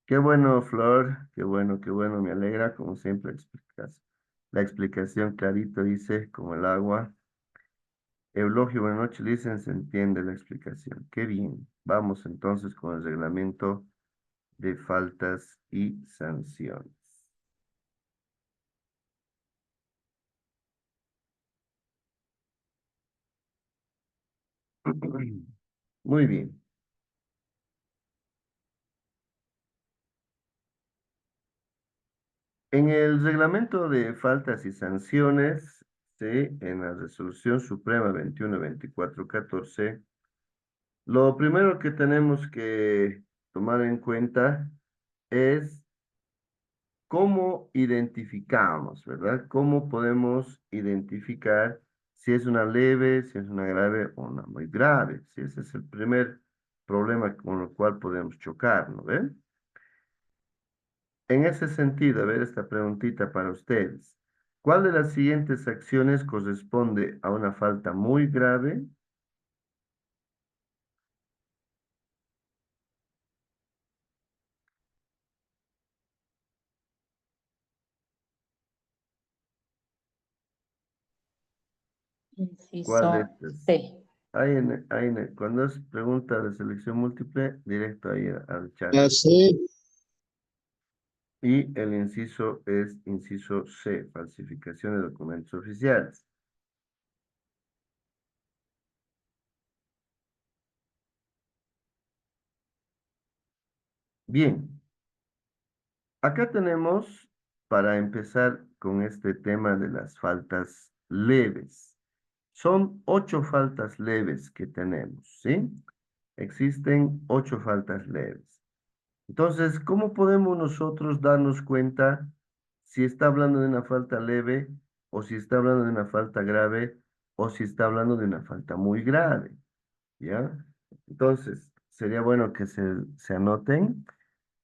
Qué bueno, Flor, qué bueno, me alegra, como siempre explicas. La explicación clarito dice, como el agua. Eulogio, buenas noches, dicen, se entiende la explicación. Qué bien. Vamos entonces con el reglamento de faltas y sanciones. Muy bien. En el reglamento de faltas y sanciones, sí, en la resolución suprema 21-24-14, lo primero que tenemos que tomar en cuenta es cómo identificamos, ¿verdad? ¿Cómo podemos identificar si es una leve, si es una grave o una muy grave? Si ese es el primer problema con el cual podemos chocar, ¿no ven? En ese sentido, a ver esta preguntita para ustedes. ¿Cuál de las siguientes acciones corresponde a una falta muy grave? ¿Cuál de Inciso estas? C. Cuando es pregunta de selección múltiple, directo ahí al chat. La C. Y el inciso es inciso C, falsificación de documentos oficiales. Bien, acá tenemos, para empezar con este tema de las faltas leves. Son 8 faltas leves que tenemos, ¿sí? Existen 8 faltas leves. Entonces, ¿cómo podemos nosotros darnos cuenta si está hablando de una falta leve o si está hablando de una falta grave o si está hablando de una falta muy grave? ¿Ya? Entonces, sería bueno que se anoten.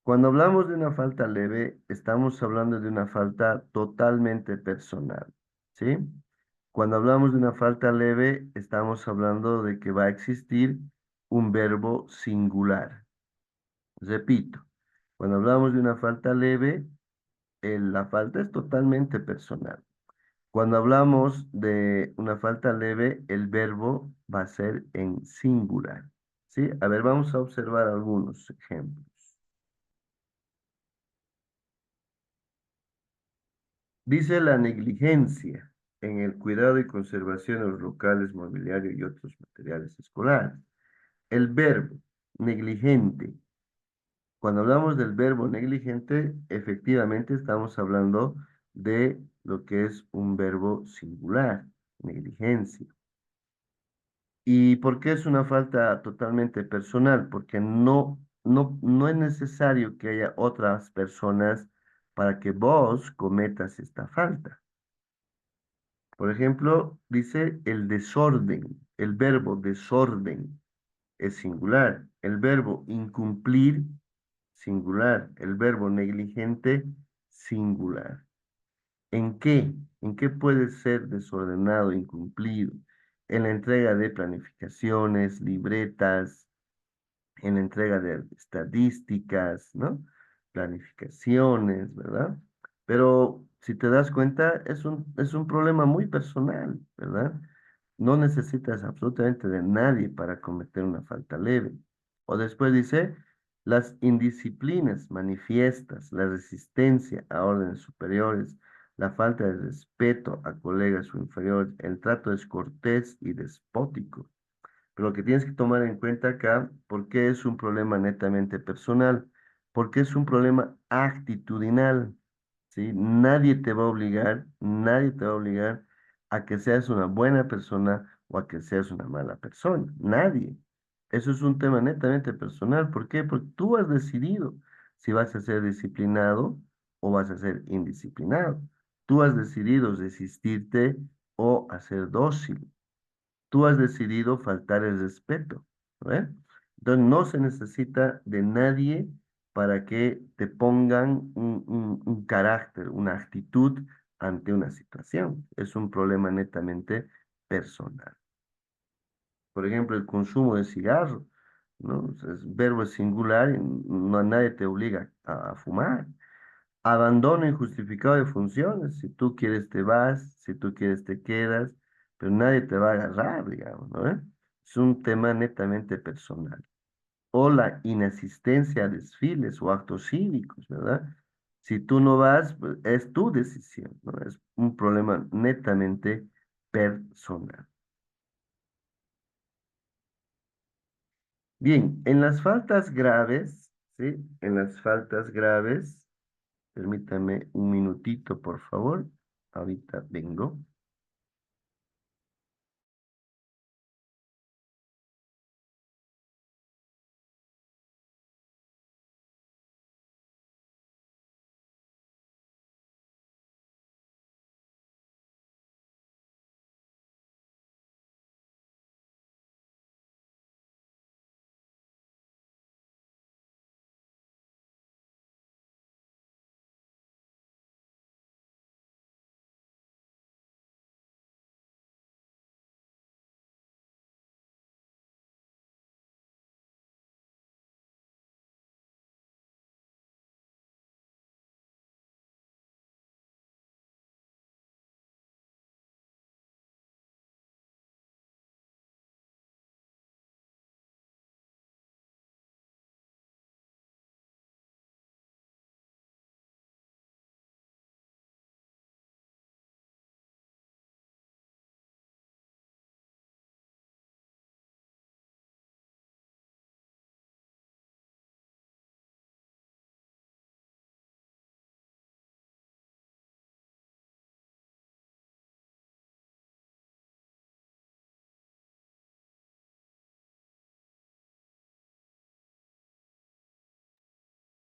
Cuando hablamos de una falta leve, estamos hablando de una falta totalmente personal, ¿sí? Cuando hablamos de una falta leve, estamos hablando de que va a existir un verbo singular. Repito, cuando hablamos de una falta leve, la falta es totalmente personal. Cuando hablamos de una falta leve, el verbo va a ser en singular. ¿Sí? A ver, vamos a observar algunos ejemplos. Dice la negligencia en el cuidado y conservación de los locales, mobiliario y otros materiales escolares. El verbo negligente. Cuando hablamos del verbo negligente, efectivamente estamos hablando de lo que es un verbo singular, negligencia. ¿Y por qué es una falta totalmente personal? Porque no es necesario que haya otras personas para que vos cometas esta falta. Por ejemplo, dice el desorden, el verbo desorden es singular, el verbo incumplir, singular, el verbo negligente, singular. ¿En qué? ¿En qué puede ser desordenado, incumplido? En la entrega de planificaciones, libretas, en la entrega de estadísticas, ¿no? Planificaciones, ¿verdad? Pero si te das cuenta, es un problema muy personal, ¿verdad? No necesitas absolutamente de nadie para cometer una falta leve. O después dice, las indisciplinas manifiestas, la resistencia a órdenes superiores, la falta de respeto a colegas o inferiores, el trato descortés y despótico. Pero lo que tienes que tomar en cuenta acá, ¿por qué es un problema netamente personal? Porque es un problema actitudinal, ¿sí? Nadie te va a obligar a que seas una buena persona o a que seas una mala persona. Nadie. Eso es un tema netamente personal. ¿Por qué? Porque tú has decidido si vas a ser disciplinado o vas a ser indisciplinado. Tú has decidido resistirte o hacer dócil. Tú has decidido faltar el respeto, ¿eh? Entonces no se necesita de nadie para que te pongan un carácter, una actitud ante una situación. Es un problema netamente personal. Por ejemplo, el consumo de cigarro. ¿no? O sea, verbo es singular y no, nadie te obliga a fumar. Abandono injustificado de funciones. Si tú quieres te vas, si tú quieres te quedas, pero nadie te va a agarrar, digamos, ¿no? Es un tema netamente personal. O la inasistencia a desfiles o actos cívicos, ¿verdad? Si tú no vas, pues, es tu decisión, ¿no? Es un problema netamente personal. Bien, en las faltas graves, ¿sí? En las faltas graves, permítame un minutito, por favor. Ahorita vengo.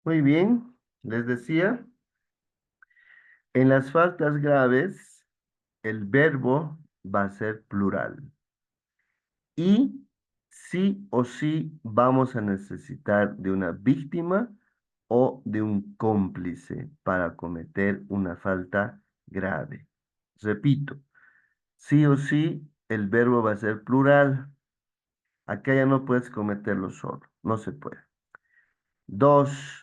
Muy bien, les decía, en las faltas graves, el verbo va a ser plural. Y sí o sí vamos a necesitar de una víctima o de un cómplice para cometer una falta grave. Repito, sí o sí el verbo va a ser plural. Acá ya no puedes cometerlo solo, no se puede. Dos,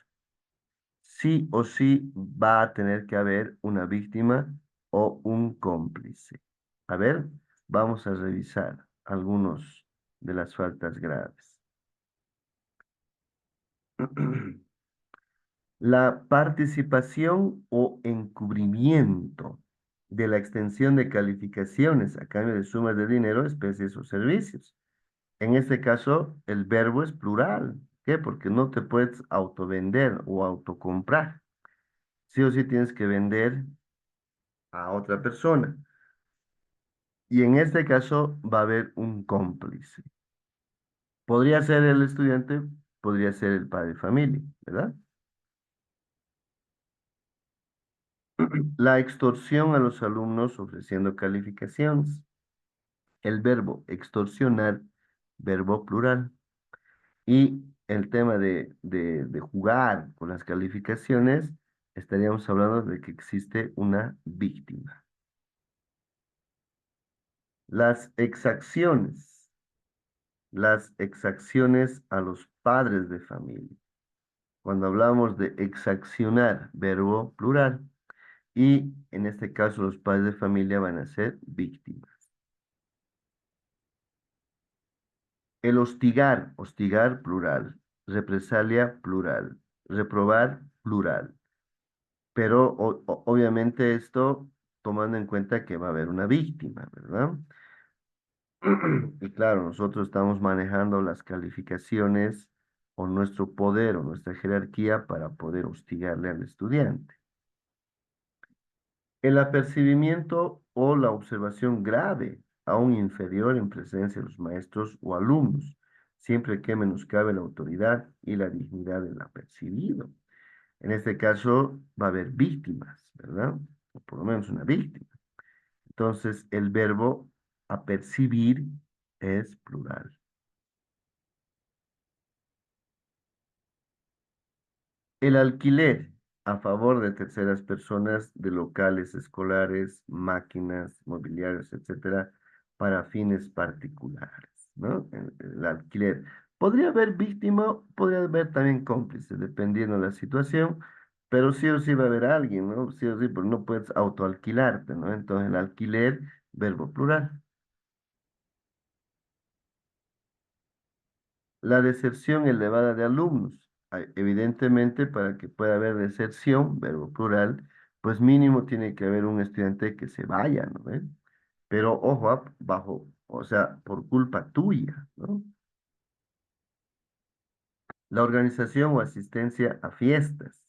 sí o sí va a tener que haber una víctima o un cómplice. A ver, vamos a revisar algunos de las faltas graves. La participación o encubrimiento de la extensión de calificaciones a cambio de sumas de dinero, especies o servicios. En este caso, el verbo es plural. ¿Qué? Porque no te puedes autovender o autocomprar. Sí o sí tienes que vender a otra persona. Y en este caso va a haber un cómplice. Podría ser el estudiante, podría ser el padre de familia, ¿verdad? La extorsión a los alumnos ofreciendo calificaciones. El verbo extorsionar, verbo plural. Y el tema de jugar con las calificaciones, estaríamos hablando de que existe una víctima. Las exacciones. Las exacciones a los padres de familia. Cuando hablamos de exaccionar, verbo plural. Y en este caso los padres de familia van a ser víctimas. El hostigar, hostigar plural, represalia plural, reprobar plural. Pero obviamente esto tomando en cuenta que va a haber una víctima, ¿verdad? Y claro, nosotros estamos manejando las calificaciones o nuestro poder o nuestra jerarquía para poder hostigarle al estudiante. El apercibimiento o la observación grave, aún inferior en presencia de los maestros o alumnos, siempre que menoscabe la autoridad y la dignidad del apercibido. En este caso va a haber víctimas, ¿verdad? O por lo menos una víctima. Entonces, el verbo apercibir es plural. El alquiler a favor de terceras personas de locales escolares, máquinas, mobiliarios, etcétera, para fines particulares, ¿no? El alquiler. Podría haber víctima, podría haber también cómplice, dependiendo de la situación, pero sí o sí va a haber alguien, ¿no? Sí o sí, pero no puedes autoalquilarte, ¿no? Entonces el alquiler, verbo plural. La deserción elevada de alumnos. Evidentemente, para que pueda haber deserción, verbo plural, pues mínimo tiene que haber un estudiante que se vaya, ¿no ve? Pero ojo, bajo, o sea, por culpa tuya, ¿no? La organización o asistencia a fiestas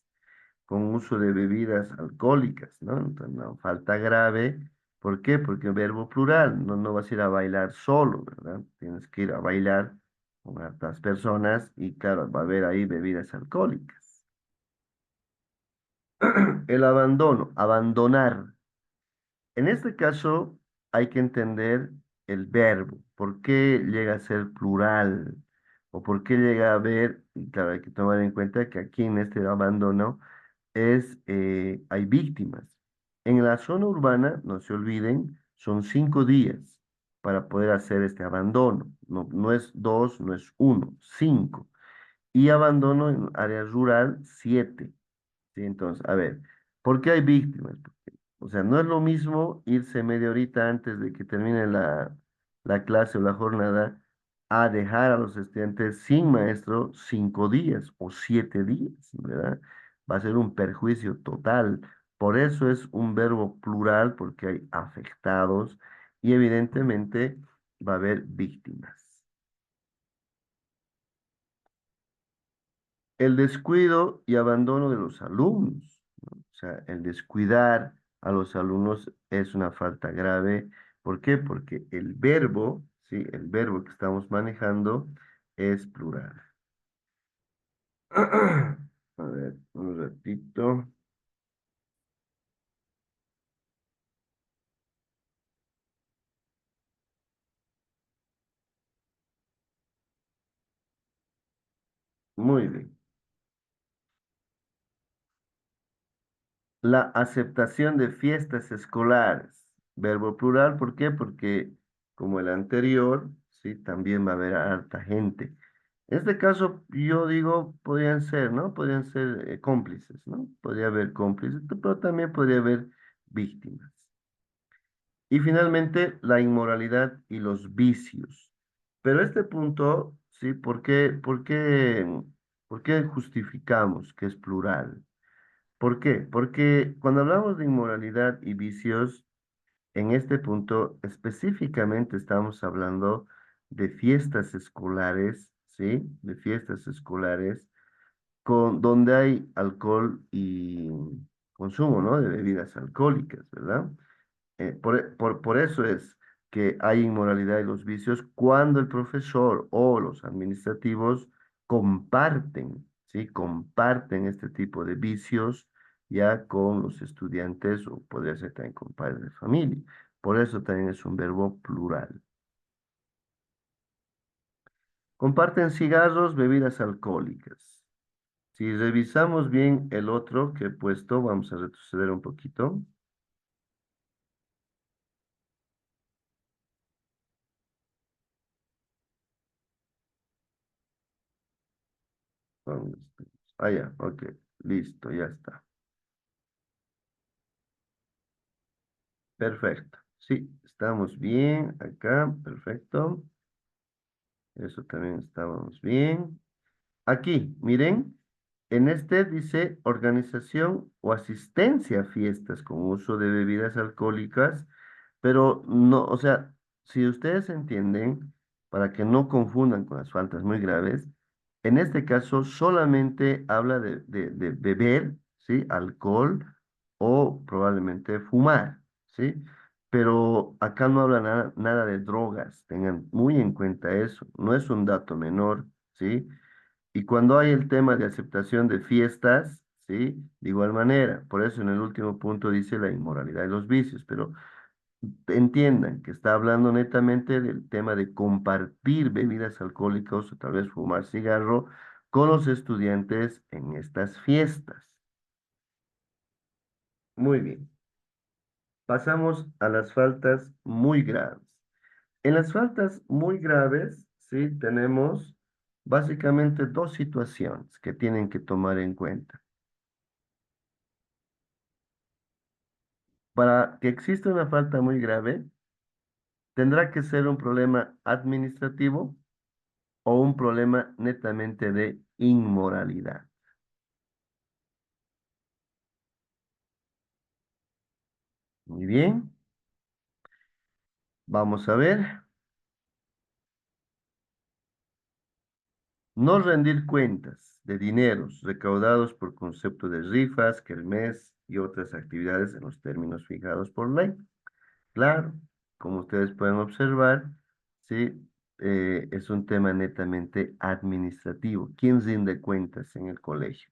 con uso de bebidas alcohólicas, ¿no? Entonces, no, falta grave. ¿Por qué? Porque verbo plural, no, no vas a ir a bailar solo, ¿verdad? Tienes que ir a bailar con otras personas y claro, va a haber ahí bebidas alcohólicas. El abandono, abandonar. En este caso hay que entender el verbo, por qué llega a ser plural o por qué llega a haber, y claro, hay que tomar en cuenta que aquí en este abandono hay víctimas. En la zona urbana, no se olviden, son 5 días para poder hacer este abandono. No, no es dos, no es uno, 5. Y abandono en área rural, 7. ¿Sí? Entonces, a ver, ¿por qué hay víctimas? O sea, no es lo mismo irse media horita antes de que termine la clase o la jornada a dejar a los estudiantes sin maestro 5 días o 7 días, ¿verdad? Va a ser un perjuicio total. Por eso es un verbo plural, porque hay afectados y evidentemente va a haber víctimas. El descuido y abandono de los alumnos, ¿no? O sea, el descuidar a los alumnos es una falta grave. ¿Por qué? Porque el verbo, ¿sí? El verbo que estamos manejando es plural. A ver, un ratito. Muy bien. La aceptación de fiestas escolares. Verbo plural, ¿por qué? Porque como el anterior, sí, también va a haber harta gente. En este caso, yo digo, podrían ser, ¿no? Podrían ser cómplices, ¿no? Podría haber cómplices, pero también podría haber víctimas. Y finalmente, la inmoralidad y los vicios. Pero este punto, ¿sí? ¿Por qué justificamos que es plural? ¿Por qué? Porque cuando hablamos de inmoralidad y vicios, en este punto específicamente estamos hablando de fiestas escolares, ¿sí? De fiestas escolares donde hay alcohol y consumo, ¿no? De bebidas alcohólicas, ¿verdad? Por eso es que hay inmoralidad y los vicios cuando el profesor o los administrativos comparten, ¿sí? Comparten este tipo de vicios ya con los estudiantes o podría ser también con padres de familia. Por eso también es un verbo plural. Comparten cigarros, bebidas alcohólicas. Si revisamos bien el otro que he puesto, vamos a retroceder un poquito. ¿Dónde estamos? Ah, ya, ok, listo, ya está. Perfecto. Sí, estamos bien acá, perfecto. Eso también estábamos bien. Aquí, miren, en este dice organización o asistencia a fiestas con uso de bebidas alcohólicas, pero no, o sea, si ustedes entienden, para que no confundan con las faltas muy graves, en este caso solamente habla de beber, ¿sí? Alcohol o probablemente fumar, ¿sí? Pero acá no habla nada de drogas, tengan muy en cuenta eso, no es un dato menor, ¿sí? Y cuando hay el tema de aceptación de fiestas, ¿sí? De igual manera, por eso en el último punto dice la inmoralidad de los vicios, pero entiendan que está hablando netamente del tema de compartir bebidas alcohólicas o tal vez fumar cigarro con los estudiantes en estas fiestas. Muy bien, pasamos a las faltas muy graves. En las faltas muy graves, sí, tenemos Básicamente dos situaciones que tienen que tomar en cuenta. Para que exista una falta muy grave, tendrá que ser un problema administrativo o un problema netamente de inmoralidad. Muy bien, vamos a ver. No rendir cuentas de dineros recaudados por concepto de rifas, kermés y otras actividades en los términos fijados por ley. Claro, como ustedes pueden observar, sí, es un tema netamente administrativo. ¿Quién rinde cuentas en el colegio?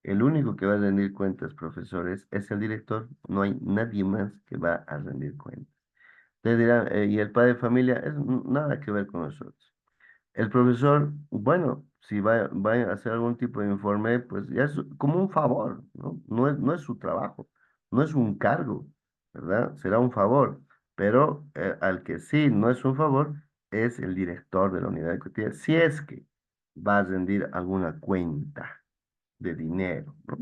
El único que va a rendir cuentas, profesores, es el director. No hay nadie más que va a rendir cuentas. Ustedes dirán, ¿y el padre de familia? Nada que ver con nosotros. El profesor, bueno, si va a hacer algún tipo de informe, pues ya es como un favor, ¿no? No es su trabajo, no es un cargo, ¿verdad? Será un favor, pero al que sí no es un favor es el director de la unidad ejecutiva, si es que va a rendir alguna cuenta de dinero, ¿no?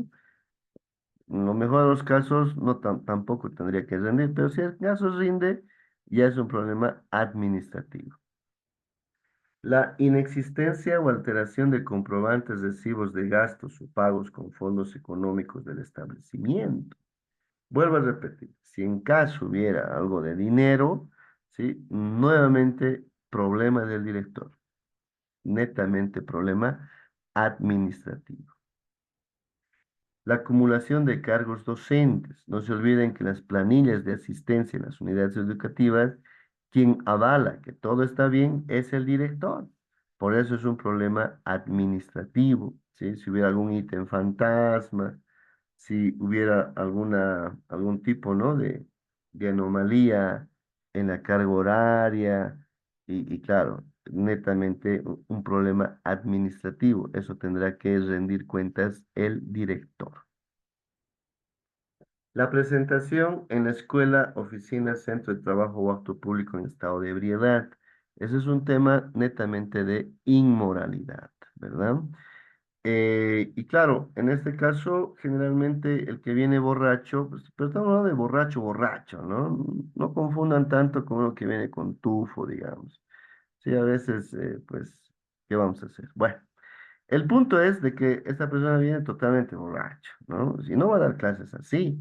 En lo mejor de los casos no tampoco tendría que rendir, pero si el caso rinde, ya es un problema administrativo. La inexistencia o alteración de comprobantes, recibos de gastos o pagos con fondos económicos del establecimiento. Vuelvo a repetir, si en caso hubiera algo de dinero, ¿sí? Nuevamente problema del director, netamente problema administrativo. La acumulación de cargos docentes. No se olviden que las planillas de asistencia en las unidades educativas, quien avala que todo está bien es el director. Por eso es un problema administrativo, ¿sí? Si hubiera algún ítem fantasma, si hubiera algún tipo, ¿no? de anomalía en la carga horaria, y claro, netamente un problema administrativo. Eso tendrá que rendir cuentas el director. La presentación en la escuela, oficina, centro de trabajo o acto público en estado de ebriedad. Ese es un tema netamente de inmoralidad, ¿verdad? Y claro, en este caso, generalmente el que viene borracho, pues, pero estamos hablando de borracho, borracho, ¿no? No confundan tanto con uno que viene con tufo, digamos. Sí, a veces, pues, ¿qué vamos a hacer? Bueno, el punto es de que esta persona viene totalmente borracho, ¿no? Si no va a dar clases así,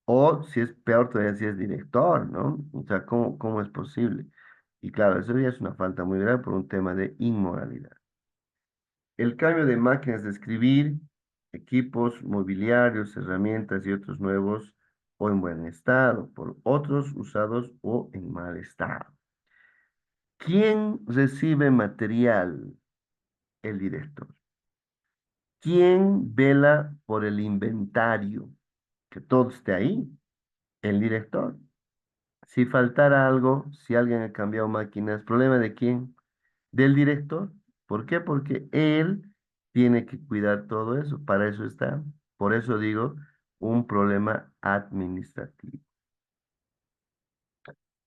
o si es peor todavía, si es director, ¿no? O sea, ¿cómo es posible? Y claro, eso ya es una falta muy grave por un tema de inmoralidad. El cambio de máquinas de escribir, equipos, mobiliarios, herramientas y otros nuevos o en buen estado, por otros usados o en mal estado. ¿Quién recibe material? El director. ¿Quién vela por el inventario? Que todo esté ahí. El director. Si faltara algo, si alguien ha cambiado máquinas, ¿problema de quién? Del director. ¿Por qué? Porque él tiene que cuidar todo eso. Para eso está. Por eso digo, un problema administrativo.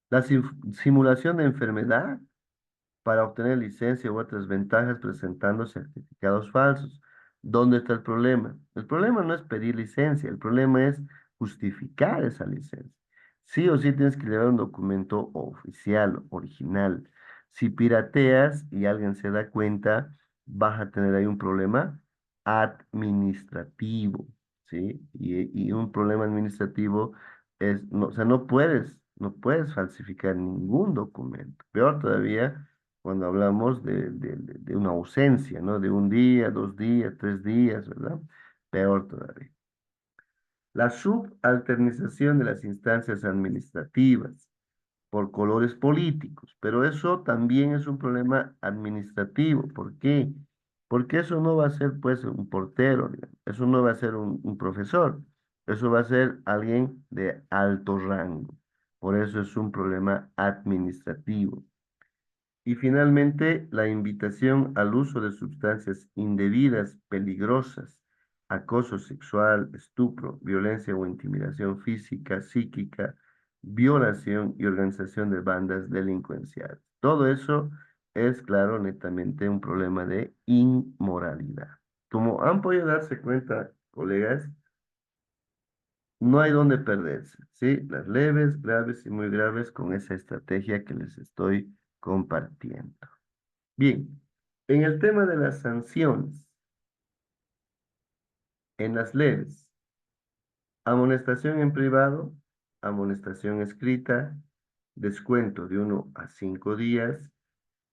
La simulación de enfermedad para obtener licencia u otras ventajas presentando certificados falsos. ¿Dónde está el problema? El problema no es pedir licencia, el problema es justificar esa licencia. Sí o sí tienes que llevar un documento oficial, original. Si pirateas y alguien se da cuenta, vas a tener ahí un problema administrativo, ¿sí? Y un problema administrativo es, no, o sea, no puedes falsificar ningún documento. Peor todavía cuando hablamos de una ausencia, ¿no? De un día, 2 días, 3 días, ¿verdad? Peor todavía. La subalternización de las instancias administrativas por colores políticos, pero eso también es un problema administrativo. ¿Por qué? Porque eso no va a ser, pues, un portero, digamos. Eso no va a ser un profesor, eso va a ser alguien de alto rango. Por eso es un problema administrativo. Y finalmente, la invitación al uso de sustancias indebidas, peligrosas, acoso sexual, estupro, violencia o intimidación física, psíquica, violación y organización de bandas delincuenciales. Todo eso es, claro, netamente un problema de inmoralidad. Como han podido darse cuenta, colegas, no hay dónde perderse, ¿sí? Las leves, graves y muy graves con esa estrategia que les estoy compartiendo. Bien, en el tema de las sanciones, en las leves, amonestación en privado, amonestación escrita, descuento de 1 a 5 días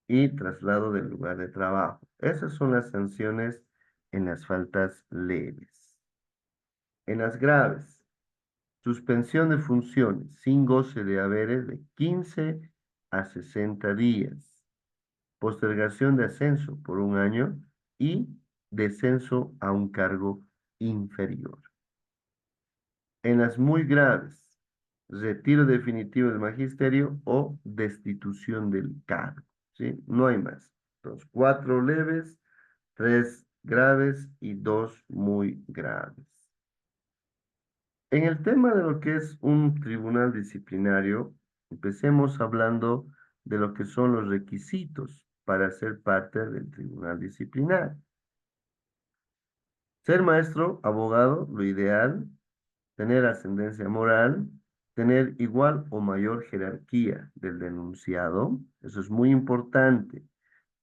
y traslado del lugar de trabajo. Esas son las sanciones en las faltas leves. En las graves, suspensión de funciones sin goce de haberes de 15 a 60 días. Postergación de ascenso por 1 año y descenso a un cargo inferior. En las muy graves, retiro definitivo del magisterio o destitución del cargo, ¿sí? No hay más. Entonces, 4 leves, 3 graves y 2 muy graves. En el tema de lo que es un tribunal disciplinario, empecemos hablando de lo que son los requisitos para ser parte del tribunal disciplinario. Ser maestro, abogado, lo ideal, tener ascendencia moral, tener igual o mayor jerarquía del denunciado. Eso es muy importante,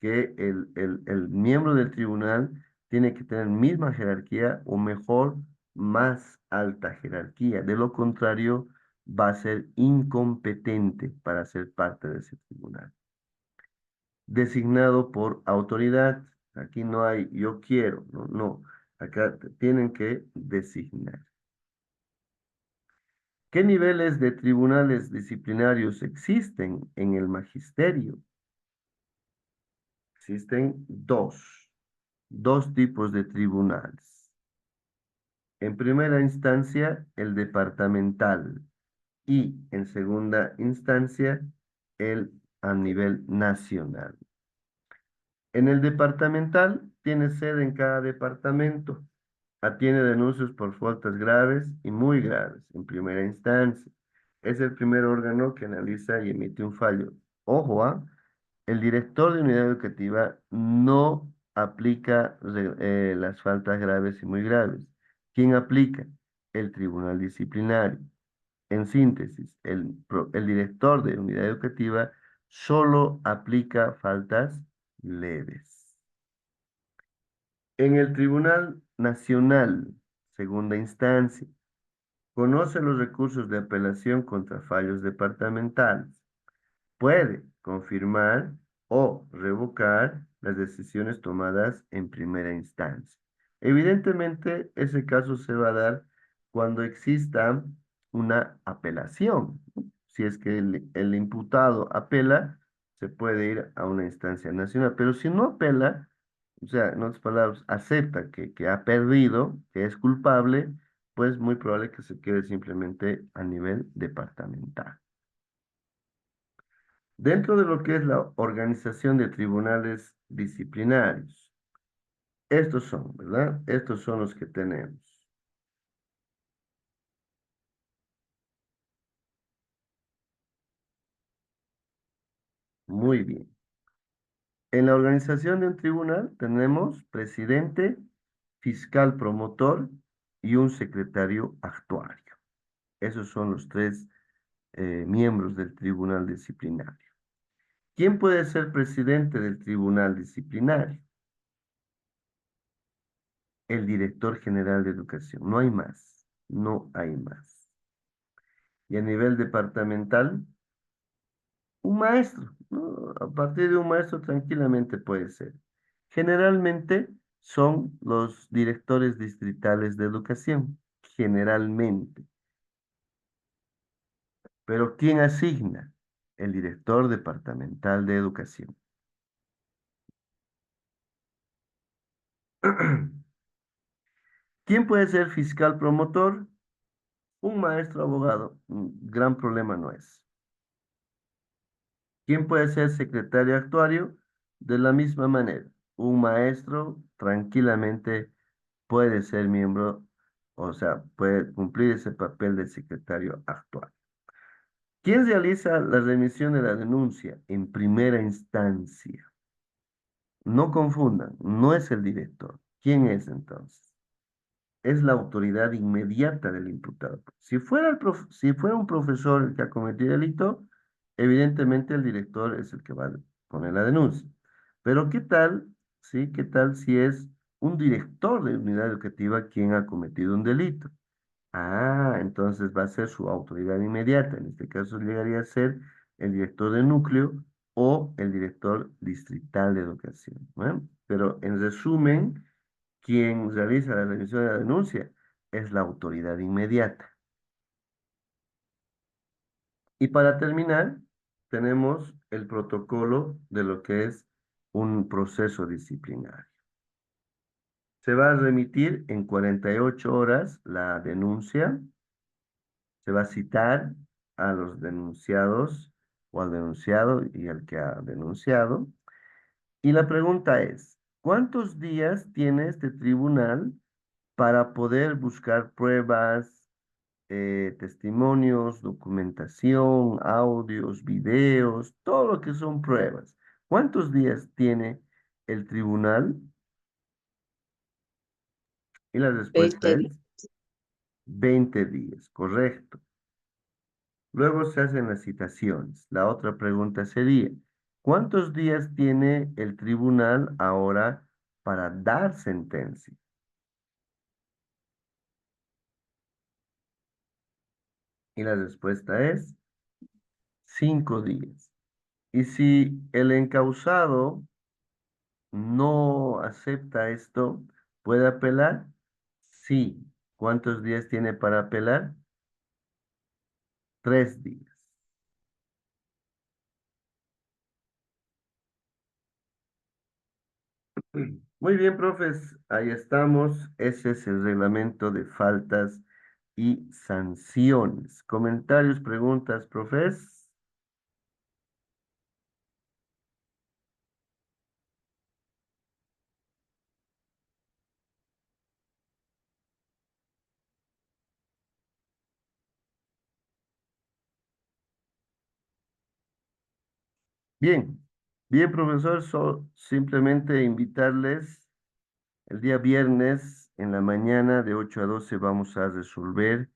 que el miembro del tribunal tiene que tener misma jerarquía o mejor, más alta jerarquía. De lo contrario, va a ser incompetente para ser parte de ese tribunal. Designado por autoridad. Aquí no hay yo quiero, no, no. Acá tienen que designar. ¿Qué niveles de tribunales disciplinarios existen en el magisterio? Existen dos tipos de tribunales. En primera instancia, el departamental y en segunda instancia, el a nivel nacional. En el departamental tiene sede en cada departamento. Atiende denuncias por faltas graves y muy graves en primera instancia. Es el primer órgano que analiza y emite un fallo. Ojo, el director de unidad educativa no aplica las faltas graves y muy graves. ¿Quién aplica? El tribunal disciplinario. En síntesis, el director de unidad educativa solo aplica faltas leves. En el Tribunal Nacional, segunda instancia, conoce los recursos de apelación contra fallos departamentales. Puede confirmar o revocar las decisiones tomadas en primera instancia. Evidentemente, ese caso se va a dar cuando exista una apelación. Si es que el imputado apela, se puede ir a una instancia nacional, pero si no apela, o sea, en otras palabras, acepta que ha perdido, que es culpable, pues muy probable que se quede simplemente a nivel departamental. Dentro de lo que es la organización de tribunales disciplinarios, estos son, ¿verdad? Estos son los que tenemos. Muy bien. En la organización de un tribunal tenemos presidente, fiscal promotor y un secretario actuario. Esos son los tres miembros del tribunal disciplinario. ¿Quién puede ser presidente del tribunal disciplinario? El director general de educación. No hay más. No hay más. Y a nivel departamental, un maestro, ¿no? A partir de un maestro tranquilamente puede ser. Generalmente son los directores distritales de educación, generalmente. Pero ¿quién asigna? El director departamental de educación. ¿Quién puede ser fiscal promotor? Un maestro abogado. Gran problema no es. ¿Quién puede ser secretario actuario? De la misma manera. Un maestro tranquilamente puede ser miembro, o sea, puede cumplir ese papel de secretario actual. ¿Quién realiza la remisión de la denuncia en primera instancia? No confundan, no es el director. ¿Quién es entonces? Es la autoridad inmediata del imputado. Si fuera un profesor el que ha cometido el delito, evidentemente el director es el que va a poner la denuncia. Pero ¿qué tal, sí? ¿Qué tal si es un director de unidad educativa quien ha cometido un delito? Ah, entonces va a ser su autoridad inmediata. En este caso llegaría a ser el director de núcleo o el director distrital de educación, ¿no? Pero en resumen, quien realiza la revisión de la denuncia es la autoridad inmediata. Y para terminar, tenemos el protocolo de lo que es un proceso disciplinario. Se va a remitir en 48 horas la denuncia, se va a citar a los denunciados o al denunciado y al que ha denunciado. Y la pregunta es, ¿cuántos días tiene este tribunal para poder buscar pruebas, testimonios, documentación, audios, videos, todo lo que son pruebas? ¿Cuántos días tiene el tribunal? Y la respuesta 20 es días. 20 días, correcto. Luego se hacen las citaciones. La otra pregunta sería, ¿cuántos días tiene el tribunal ahora para dar sentencia? Y la respuesta es 5 días. Y si el encausado no acepta esto, ¿puede apelar? Sí. ¿Cuántos días tiene para apelar? 3 días. Muy bien, profes, ahí estamos. Ese es el reglamento de faltas y sanciones. Comentarios, preguntas, profes. Bien, bien, profesor, simplemente invitarles el día viernes en la mañana de 8 a 12 vamos a resolver.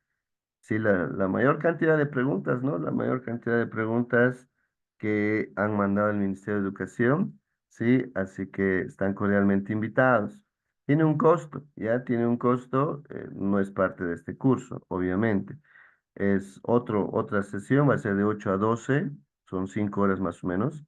Sí, la mayor cantidad de preguntas, ¿no? La mayor cantidad de preguntas que han mandado el Ministerio de Educación, sí, así que están cordialmente invitados. Tiene un costo, ya tiene un costo, no es parte de este curso, obviamente. Es otra sesión, va a ser de 8 a 12, son 5 horas más o menos.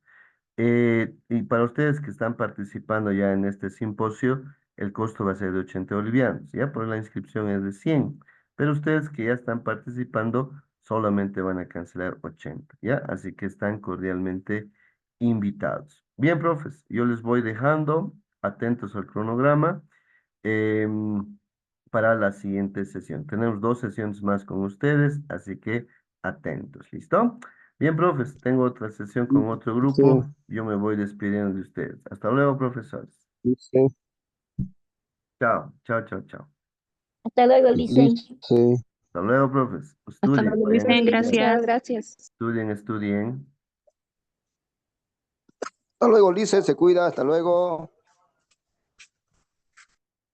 Y para ustedes que están participando ya en este simposio, el costo va a ser de 80 bolivianos, ¿ya? Por la inscripción es de 100, pero ustedes que ya están participando solamente van a cancelar 80, ¿ya? Así que están cordialmente invitados. Bien, profes, yo les voy dejando atentos al cronograma em, para la siguiente sesión. Tenemos 2 sesiones más con ustedes, así que atentos, ¿listo? Bien, profes, tengo otra sesión con otro Sí, grupo. Yo me voy despidiendo de ustedes. Hasta luego, profesores. sí, Chao, chao, chao, chao. Hasta luego, Licen. listo, sí. Hasta luego, profes. Hasta Estudien, luego, vayan a Licen, estudiar. gracias. Gracias. Estudien, estudien. Hasta luego, Lice, se cuida, hasta luego.